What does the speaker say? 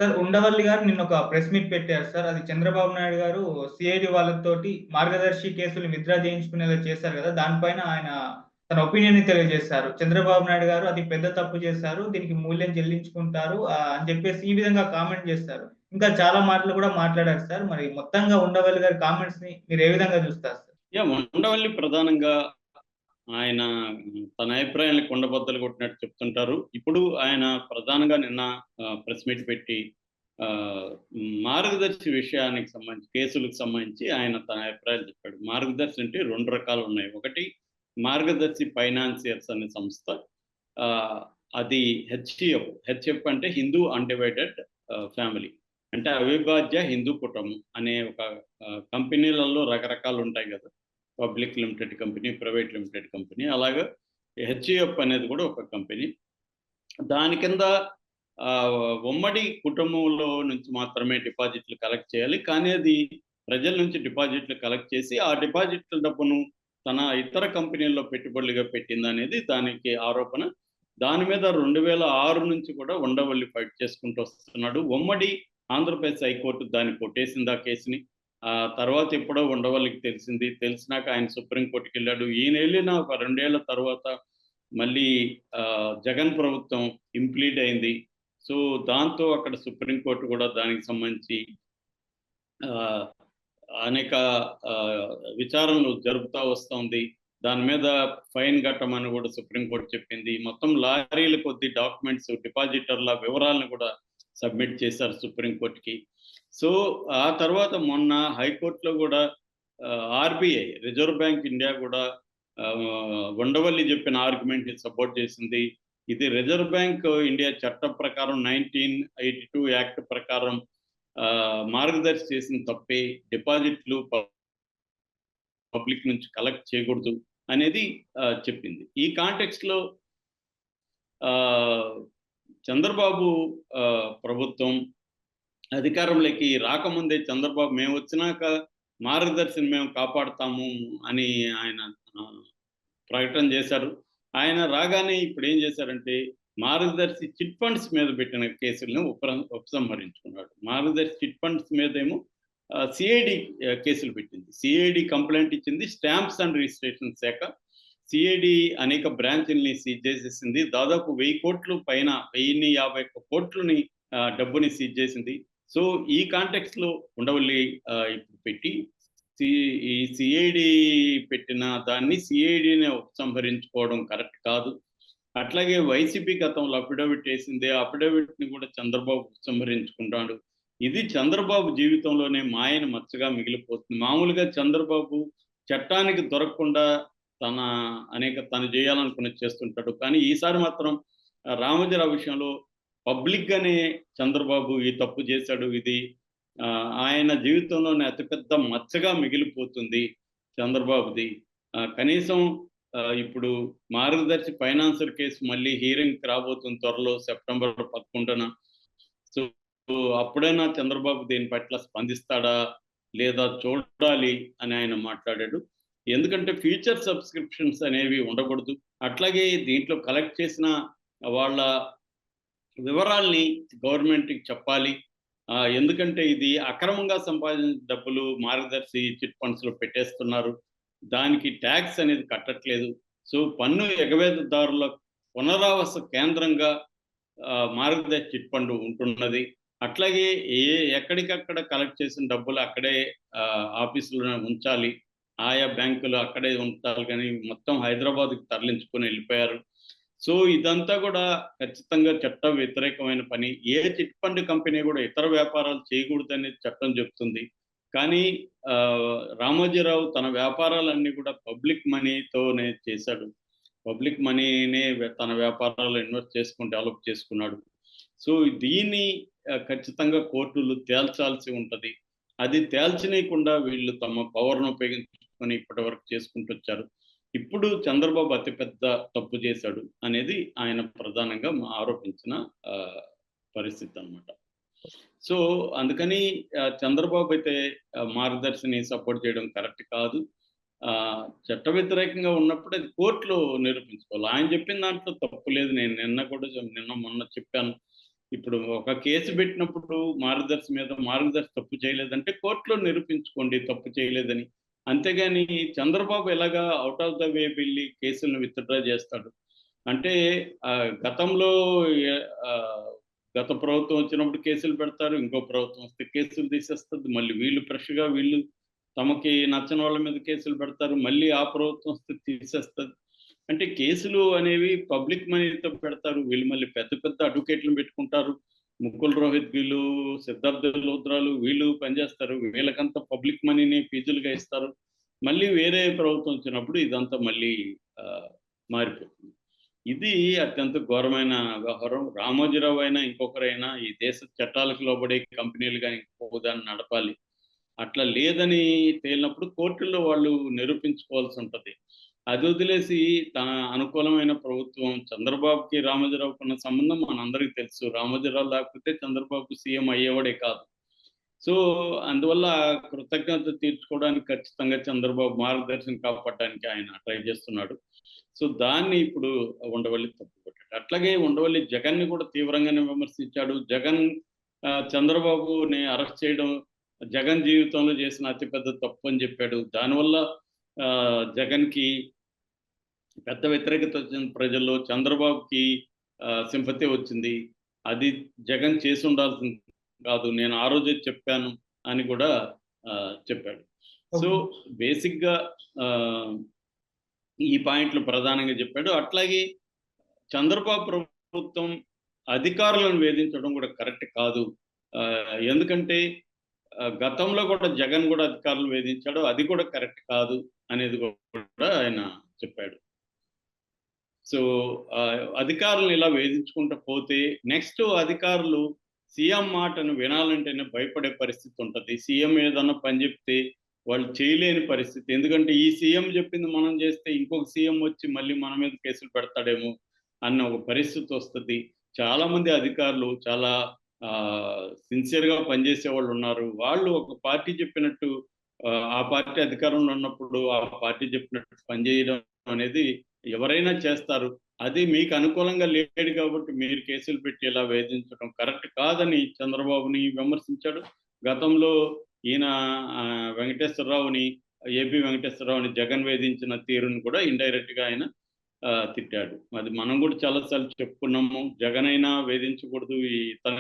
Sir Undavalli గారు నిన్న ఒక ప్రెస్ మీట్ పెట్టారు సార్. అది చంద్రబాబు నాయుడు గారు సీఐడీ వాళ్ళతోటి మార్గదర్శి కేసులు విత్‌డ్రా చేయించుకునేలా చేశారు గదా! దానిపైన ఆయన తన ఒపీనియన్‌ని తెలియజేశారు. చంద్రబాబు నాయుడు గారు అది పెద్ద తప్పు చేశారు. దీనికి మూల్యం చెల్లించుకుంటారు అని చెప్పేసి ఈ విధంగా కామెంట్ చేశారు. ఇంకా చాలా మాటలు కూడా మాట్లాడారు సార్. మరి మొత్తంగా ఉండవల్లి గారి కామెంట్స్‌ని మీరు ఏ విధంగా చూస్తారు సార్? ఉండవల్లి ప్రధానంగా ఆయన తన అభిప్రాయాన్ని కుండబద్దలు కొట్టినట్టు చెప్తుంటారు. ఇప్పుడు ఆయన ప్రధానంగా నిన్న ప్రెస్ మీట్ పెట్టి ఆహ్, మార్గదర్శి విషయానికి సంబంధించి కేసులకు సంబంధించి ఆయన తన అభిప్రాయాలు చెప్పాడు. మార్గదర్శి అంటే 2 రకాలున్నాయి. ఒకటి మార్గదర్శి ఫైనాన్సియర్స్ అనే సంస్థ. ఆహ్, అది హెచ్‌టిఎఫ్. హెచ్‌ఎఫ్ అంటే హిందూ అన్‌డివైడెడ్ ఫ్యామిలీ. అంటే అవిభాజ్య హిందూ కుటుంబం అనే ఒక కంపెనీలలో రకరకాలుంటాయి గదా! Public limited company, private limited company. అలాగా హెచ్‌ఈఎఫ్ అనేది కూడా ఒక కంపెనీ. దాని కింద ఉమ్మడి కుటుంబంలో నుంచి మాత్రమే డిపాజిట్లు కలెక్ట్ చేయాలి. కానీ అది ప్రజల నుంచి డిపాజిట్లు కలెక్ట్ చేసి, ఆ డిపాజిట్ల డబ్బును తన ఇతర కంపెనీల్లో పెట్టుబడులుగా పెట్టిందనేది దానికి ఆరోపణ. దాని మీద 2006 నుంచి కూడా ఉండవల్లి ఫైట్ చేసుకుంటూ వస్తున్నాడు. ఉమ్మడి ఆంధ్రప్రదేశ్ హైకోర్టు దాన్ని కొట్టేసింది ఆ కేసుని. తర్వాత ఎప్పుడో ఉండవల్లికి తెలిసింది. తెలిసినాక ఆయన సుప్రీం కోర్ట్‌కెళ్ళాడు. ఈయనెళ్ళిన ఒక 2 ఏళ్ల తర్వాత మళ్ళీ జగన్ ప్రభుత్వం ఇంప్లీడ్ అయింది. సో, దాంతో అక్కడ సుప్రీం కోర్ట్ కూడా దానికి సంబంధించి ఆహ్, అనేక ఆహ్, విచారణలు జరుపుతా వస్తోంది. దాని మీద ఫైన్ కట్టమని కూడా సుప్రీం కోర్ట్ చెప్పింది. మొత్తం లారీల కొద్దీ డాక్యుమెంట్స్, డిపాజిటర్ల వివరాలను కూడా సబ్మిట్ చేశారు సుప్రీం కోర్ట్‌కి. సో, ఆ తర్వాత మొన్న హైకోర్ట్‌లో కూడా ఆర్‌బీఐ రిజర్వ్ బ్యాంక్ ఇండియా కూడా ఉండవల్లి చెప్పిన ఆర్గ్యుమెంట్‌ని సపోర్ట్ చేసింది. ఇది రిజర్వ్ బ్యాంక్ ఇండియా చట్టం ప్రకారం 1982 యాక్ట్ ప్రకారం మార్గదర్శి చేసిన తప్పే. డిపాజిట్లు పబ్లిక్ నుంచి కలెక్ట్ చేయకూడదు అనేది చెప్పింది. ఈ కాంటెక్స్ట్‌లో ఆహ్, చంద్రబాబు ప్రభుత్వం అధికారంలోకి రాకముందే చంద్రబాబు మేమొచ్చినాక మార్గదర్శిని మేము కాపాడుతాము అని ఆయన ఆహ్, ప్రకటన చేశారు. ఆయన రాగానే ఇప్పుడేం చేశారంటే, మార్గదర్శి చిట్ ఫండ్స్ మీద పెట్టిన కేసులను ఉపసంహరించుకున్నాడు. మార్గదర్శి చిట్ ఫండ్స్ మీదేమో సీఐడీ కేసులు పెట్టింది. సీఐడీ కంప్లెయింట్ ఇచ్చింది. స్టాంప్స్ అండ్ రిజిస్ట్రేషన్ శాఖ. సీఐడీ అనేక బ్రాంచుల్ని సీజ్ చేసేసింది. దాదాపు 1000,00,00,000 పైన 1051,00,00,000 డబ్బుని సీజ్ చేసింది. సో, ఈ కాంటెక్స్‌లో ఉండవల్లి ఇప్పుడు పెట్టి సి ఈ సీఐడీ పెట్టిన దాన్ని సీఐడీనే ఉపసంహరించుకోవడం కరెక్ట్ కాదు. అట్లాగే వైసీపీ గతంలో అఫిడవిట్ ఏసింది. ఆ అఫిడవిట్‌ని కూడా చంద్రబాబు ఉపసంహరించుకుంటాడు. ఇది చంద్రబాబు జీవితంలోనే మాయన మచ్చగా మిగిలిపోతుంది. మామూలుగా చంద్రబాబు చట్టానికి దొరకకుండా తన తను చేయాలనుకున్నది చేస్తుంటాడు. కానీ ఈసారి మాత్రం రామోజీరావు విషయంలో పబ్లిక్‌గానే చంద్రబాబు ఈ తప్పు చేశాడు. ఇది ఆయన జీవితంలోనే అతిపెద్ద మచ్చగా మిగిలిపోతుంది చంద్రబాబుది. కనీసం ఇప్పుడు మార్గదర్శి ఫైనాన్షియల్ కేసు మళ్ళీ హియరింగ్‌కి రాబోతుంది త్వరలో సెప్టెంబర్ 11న. సో, అప్పుడైనా చంద్రబాబు దీని పట్ల స్పందిస్తాడా? లేదా చూడాలి అని ఆయన మాట్లాడాడు. ఎందుకంటే ఫ్యూచర్ సబ్‌స్క్రిప్షన్స్ అనేవి ఉండకూడదు. అట్లాగే దీంట్లో కలెక్ట్ చేసిన వాళ్ళ వివరాల్ని గవర్నమెంట్‌కి చెప్పాలి. ఎందుకంటే ఇది అక్రమంగా సంపాదించిన డబ్బులు మార్గదర్శి చిట్ ఫండ్స్‌లో పెట్టేస్తున్నారు. దానికి టాక్స్ అనేది కట్టట్లేదు. సో, పన్ను ఎగవేతదారుల పునరావాస కేంద్రంగా మార్గదర్శి చిట్ ఫండ్ ఉంటున్నది. అట్లాగే ఎక్కడికక్కడ కలెక్ట్ చేసిన డబ్బులు అక్కడే ఆఫీసులోనే ఉంచాలి. ఆయా బ్యాంకులు అక్కడే ఉంచాలి గానీ మొత్తం హైదరాబాద్‌కి తరలించుకొని ఎళ్ళిపోయారు. సో, ఇదంతా కూడా ఖచ్చితంగా చట్ట వ్యతిరేకమైన పని. ఏ చిట్ ఫండ్ కంపెనీ కూడా ఇతర వ్యాపారాలు చేయకూడదనేది చట్టం చెప్తుంది. కానీ రామోజీరావు తన వ్యాపారాలన్నీ కూడా పబ్లిక్ మనీతోనే చేశాడు. పబ్లిక్ మనీనే తన వ్యాపారాల్లో ఇన్వెస్ట్ చేసుకొని డెవలప్ చేసుకున్నాడు. సో, దీన్ని ఖచ్చితంగా కోర్టులు తేల్చాల్సి ఉంటది. అది తేల్చనీయకుండా వీళ్ళు తమ పవర్‌ను ఉపయోగించుకొని ఇప్పటివరకు చేసుకుంటొచ్చారు. ఇప్పుడు చంద్రబాబు అతిపెద్ద తప్పు చేశాడు అనేది ఆయన ప్రధానంగా ఆరోపించిన ఆహ్, పరిస్థితనమాట. సో, అందుకని చంద్రబాబు అయితే మార్గదర్శిని సపోర్ట్ చేయడం కరెక్ట్ కాదు. చట్ట వ్యతిరేకంగా ఉన్నప్పుడు అది కోర్టులో నిరూపించుకోవాలి. ఆయన చెప్పిన దాంట్లో తప్పు లేదు. నేను నిన్న కూడా నిన్న మొన్న చెప్పాను. ఇప్పుడు ఒక కేసు పెట్టినప్పుడు మార్గదర్శి మీద మార్గదర్శి తప్పు చేయలేదంటే కోర్టులో నిరూపించుకోండి తప్పు చేయలేదని. అంతేగాని చంద్రబాబు ఎలాగా ఔట్ ఆఫ్ ద వే వెళ్ళి కేసులను విత్‌డ్రా చేస్తాడు. అంటే గతంలో ఎ ఆహ్, గత ప్రభుత్వం వచ్చినప్పుడు కేసులు పెడతారు. ఇంకో ప్రభుత్వం వస్తే కేసులు తీసేస్తది. మళ్ళీ వీళ్ళు ఫ్రెష్‌గా వీళ్ళు తమకి నచ్చని వాళ్ళ మీద కేసులు పెడతారు. మళ్ళీ ఆ ప్రభుత్వం వస్తే తీసేస్తది. అంటే కేసులు అనేవి పబ్లిక్ మనీతో పెడతారు. వీళ్ళు మళ్ళీ పెద్ద పెద్ద అడ్వకేట్‌లను పెట్టుకుంటారు. ముకుల్ రోహిత్‌గీలు, సిద్ధార్థ లూథ్రాలు వీళ్ళు పనిచేస్తారు. వీళ్ళకంతా పబ్లిక్ మనీని ఫీజులుగా ఇస్తారు. మళ్ళీ వేరే ప్రభుత్వం వచ్చినప్పుడు ఇదంతా మళ్ళీ ఆహ్, మారిపోతుంది. ఇది అత్యంత ఘోరమైన వ్యవహారం. రామోజీరావు అయినా, ఇంకొకరైనా ఈ దేశ చట్టాలకు లోబడే కంపెనీలుగా ఇంకొక దాన్ని నడపాలి. అట్లా లేదని తేలినప్పుడు కోర్టుల్లో వాళ్ళు నిరూపించుకోవాల్సి ఉంటది. అది వదిలేసి తన అనుకూలమైన ప్రభుత్వం చంద్రబాబుకి, రామోజీరావుకున్న సంబంధం మనందరికీ తెలుసు. రామోజీరావు లేకపోతే చంద్రబాబు సీఎం అయ్యేవాడే కాదు. సో, అందువల్ల కృతజ్ఞత తీర్చుకోవడానికి ఖచ్చితంగా చంద్రబాబు మార్గదర్శిని కాపాడడానికి ఆయన ట్రై చేస్తున్నాడు. సో, దాన్ని ఇప్పుడు ఉండవల్లి తప్పుపట్టాడు. అట్లాగే ఉండవల్లి జగన్‌ని కూడా తీవ్రంగానే విమర్శించాడు. జగన్ చంద్రబాబుని అరెస్ట్ చేయడం జగన్ జీవితంలో చేసిన అతిపెద్ద తప్పు అని చెప్పాడు. దానివల్ల జగన్‌కి పెద్ద వ్యతిరేకత వచ్చింది ప్రజల్లో. చంద్రబాబుకి సింపతి వచ్చింది. అది జగన్ చేసుండాల్సింది కాదు. నేను ఆ రోజే చెప్పాను అని కూడా చెప్పాడు. So, okay. బేసిక్‌గా ఆహ్, ఈ పాయింట్లు ప్రధానంగా చెప్పాడు. అట్లాగే చంద్రబాబు ప్రభుత్వం అధికారులను వేధించడం కూడా కరెక్ట్ కాదు. ఎందుకంటే గతంలో కూడా జగన్ కూడా అధికారులను వేధించాడు. అది కూడా కరెక్ట్ కాదు అనేది కూడా ఆయన చెప్పాడు. సో, అధికారులను ఇలా వేధించుకుంటూ పోతే నెక్స్ట్ అధికారులు సీఎం మాటను వినాలంటేనే భయపడే పరిస్థితి ఉంటది. సీఎం ఏదన్నా పని చెప్తే వాళ్ళు చేయలేని పరిస్థితి. ఎందుకంటే ఈ సీఎం చెప్పింది మనం చేస్తే ఇంకొక సీఎం వచ్చి మళ్ళీ మన మీద కేసులు పెడతాడేమో అన్న ఒక పరిస్థితి వస్తది. చాలామంది అధికారులు చాలా సిన్సియర్‌గా పనిచేసేవాళ్ళు ఉన్నారు. వాళ్ళు ఒక పార్టీ చెప్పినట్టు ఆ పార్టీ అధికారంలో ఉన్నప్పుడు ఆ పార్టీ చెప్పినట్టు పనిచేయడం అనేది ఎవరైనా చేస్తారు. అది మీకు అనుకూలంగా లేడు కాబట్టి మీరు కేసులు పెట్టి ఇలా వేధించడం కరెక్ట్ కాదని చంద్రబాబుని విమర్శించాడు. గతంలో ఈయన వెంకటేశ్వరరావుని ఏపీ వెంకటేశ్వరరావుని జగన్ వేధించిన తీరును కూడా ఇండైరెక్ట్‌గా ఆయన తిట్టాడు. అది మనం కూడా చాలా సార్లు చెప్పుకున్నాము. జగన్ అయినా వేధించకూడదు.